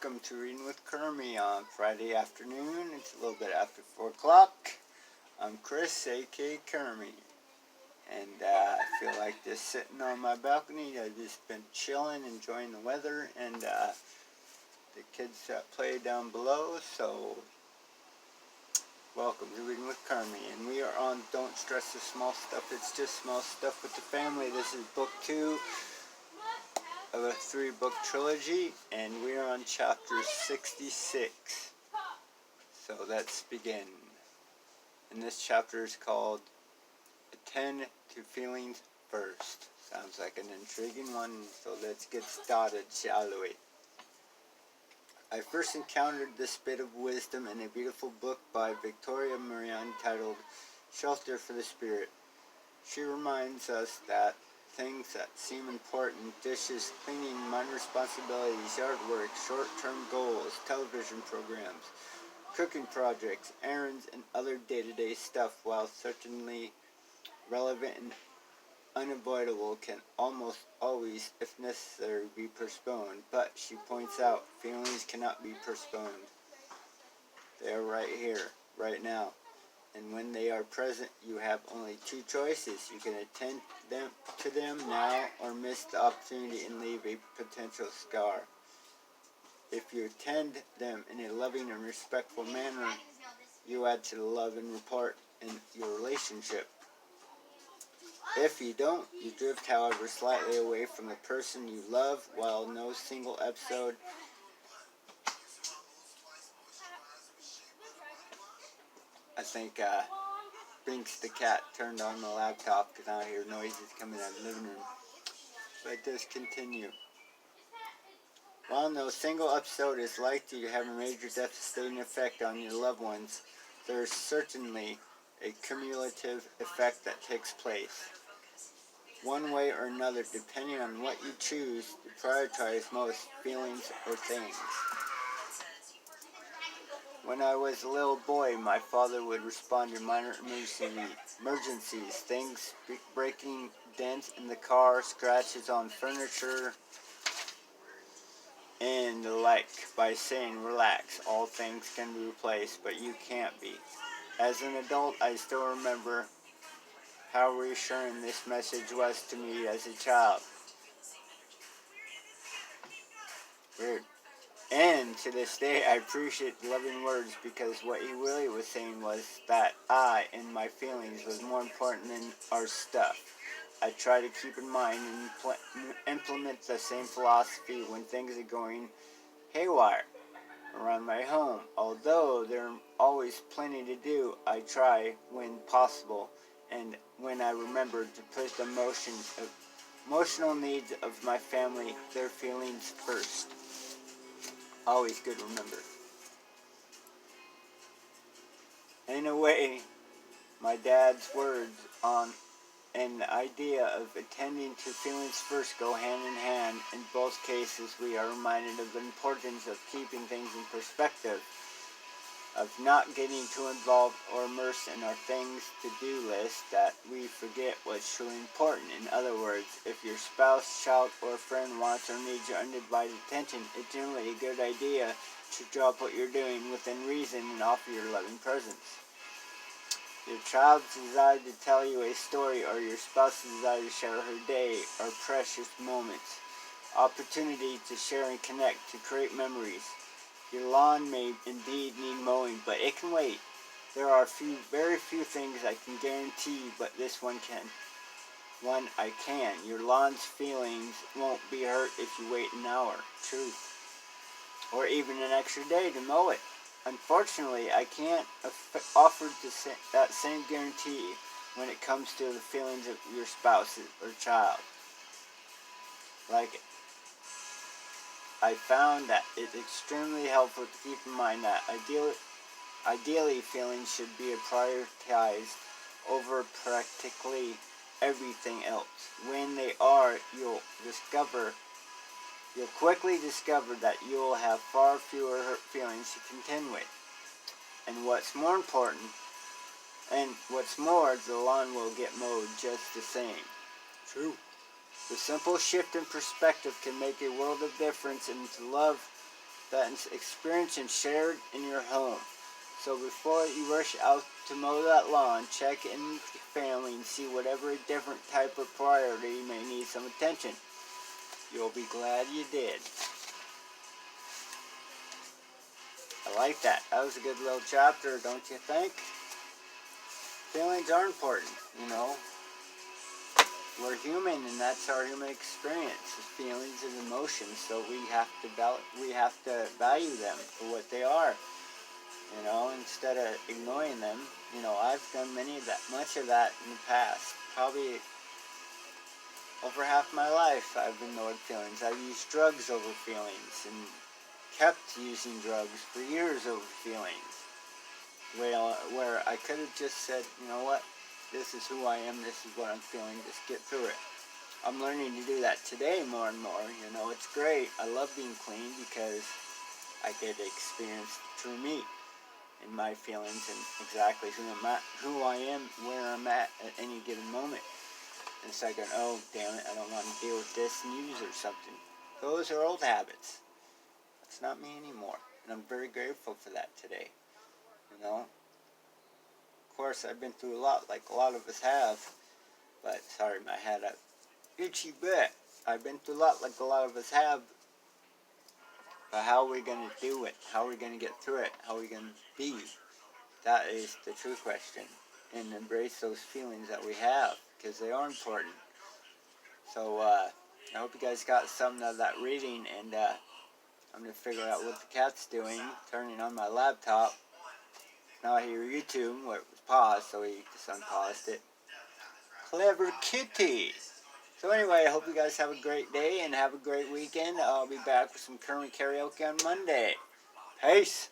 welcome to Reading with Kermie on Friday afternoon. It's a little bit after 4 o'clock. I'm Chris, aka Kermie, and I feel like just sitting on my balcony. I've just been chilling, enjoying the weather, and the kids play down below, so welcome to Reading with Kermie. And we are on Don't Stress the Small Stuff, It's Just Small Stuff with the Family. This is book 2 of a 3-book trilogy, and we are on chapter 66. So let's begin. And this chapter is called Attend to Feelings First. Sounds like an intriguing one, so let's get started, shall we? I first encountered this bit of wisdom in a beautiful book by Victoria Marianne titled Shelter for the Spirit. She reminds us that things that seem important, dishes, cleaning, minor responsibilities, yard work, short-term goals, television programs, cooking projects, errands, and other day-to-day stuff, while certainly relevant and unavoidable, can almost always, if necessary, be postponed. But, she points out, feelings cannot be postponed. They are right here, right now. And when they are present, you have only 2 choices. You can attend to them now or miss the opportunity and leave a potential scar. If you attend them in a loving and respectful manner, you add to the love and rapport in your relationship. If you don't, you drift, however, slightly away from the person you love, while no single episode I think Binks the cat turned on the laptop because I hear noises coming out of the living room. But does continue. While no single episode is likely to have a major devastating effect on your loved ones, there is certainly a cumulative effect that takes place, one way or another, depending on what you choose to prioritize most, feelings or things. When I was a little boy, my father would respond to minor emergencies, things breaking, dents in the car, scratches on furniture, and the like, by saying, "Relax, all things can be replaced, but you can't be." As an adult, I still remember how reassuring this message was to me as a child. Weird. And to this day, I appreciate the loving words, because what he really was saying was that I and my feelings was more important than our stuff. I try to keep in mind and implement the same philosophy when things are going haywire around my home. Although there are always plenty to do, I try, when possible, and when I remember, to put the emotional needs of my family, their feelings first. Always good to remember. In a way, my dad's words on and the idea of attending to feelings first go hand in hand. In both cases, we are reminded of the importance of keeping things in perspective, of not getting too involved or immersed in our things to-do list that we forget what's truly important. In other words, if your spouse, child, or friend wants or needs your undivided attention, it's generally a good idea to drop what you're doing within reason and offer your loving presence. Your child's desire to tell you a story or your spouse's desire to share her day are precious moments, opportunity to share and connect, to create memories. Your lawn may indeed need mowing, but it can wait. There are very few things I can guarantee, but this one can. One I can. Your lawn's feelings won't be hurt if you wait an hour. Truth. Or even an extra day to mow it. Unfortunately, I can't offer that same guarantee when it comes to the feelings of your spouse or child. I found that it's extremely helpful to keep in mind that ideally feelings should be prioritized over practically everything else. When they are, you'll quickly discover that you'll have far fewer hurt feelings to contend with. And what's more, the lawn will get mowed just the same. True. The simple shift in perspective can make a world of difference, and to love that experience and shared in your home. So before you rush out to mow that lawn, check in with your family and see whatever different type of priority may need some attention. You'll be glad you did. I like that. That was a good little chapter, don't you think? Feelings are important, you know. We're human, and that's our human experience, is feelings and emotions. So we have to value them for what they are. You know, instead of ignoring them. You know, I've done much of that in the past. Probably over half my life I've ignored feelings. I've used drugs over feelings and kept using drugs for years over feelings. Where I could have just said, you know what, this is who I am, this is what I'm feeling, just get through it. I'm learning to do that today more and more. You know, it's great. I love being clean because I get to experience true me in my feelings and exactly who I am, where I'm at any given moment. Instead of going, oh, damn it, I don't want to deal with this news or something. Those are old habits. That's not me anymore. And I'm very grateful for that today. You know? Of course, I've been through a lot, like a lot of us have. But, sorry, I had a itchy bit. I've been through a lot, like a lot of us have. But how are we going to do it? How are we going to get through it? How are we going to be? That is the true question. And embrace those feelings that we have, because they are important. So, I hope you guys got some of that reading, and I'm going to figure out what the cat's doing, turning on my laptop. Now I hear YouTube, where it was paused, so he just unpaused it. Clever kitty! So anyway, I hope you guys have a great day and have a great weekend. I'll be back with some kermie karaoke on Monday. Peace!